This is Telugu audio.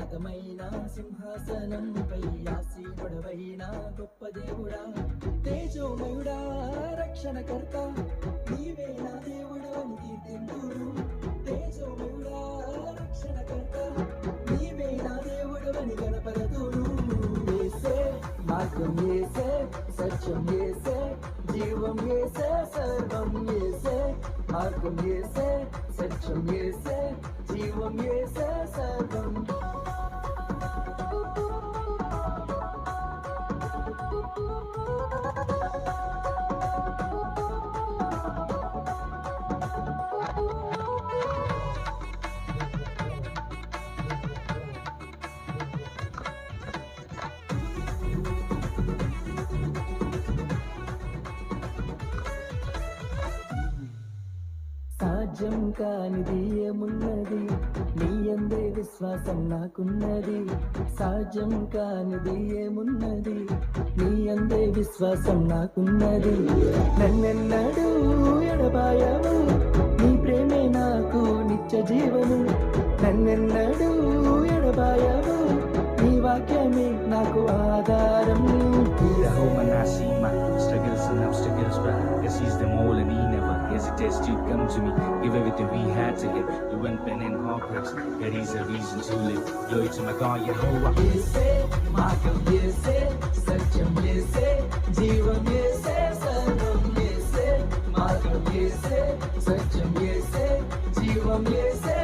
ఉన్నతమైన సింహాసనంపై ఆసీనుడవైన గొప్ప దేవుడా, తేజోమయుడా, రక్షణకర్త, నీవే నా దేవుడు అని కీర్తింతురు. తేజోమయుడా, రక్షణకర్త, నీవే నా దేవుడు అని గణపరతురు. యేసే మార్గం, యేసే సత్యం, యేసే జీవం, యేసే సర్వం, యేసే మార్గం, యేసే సత్యం, యేసే జీవం, యేసే సర్వం. సాధ్యం కానిది ఏమున్నది, నీ అందే విశ్వాసం నాకున్నది. సాధ్యం కానిది ఏమున్నది, నీ అందే విశ్వాసం నాకున్నది. నన్నెన్నడూ ఎడబాయవు, నీ ప్రేమే నాకు నిత్య జీవము. నన్నెన్నడూ ఎడబాయవు, నీ వాక్యమే నాకు ఆధారం. Jehovah Nasi, my struggles and obstacles, but yes, he's them all and he never hesitates to come to me. Give everything we had to him. You went pen and heartbreaks, yet he's a reason to live. Glory to my God, Jehovah. యేసే మార్గం, యేసే సత్యం, యేసే జీవం, యేసే సర్వం, యేసే మార్గం, యేసే సత్యం, యేసే జీవం, యేసే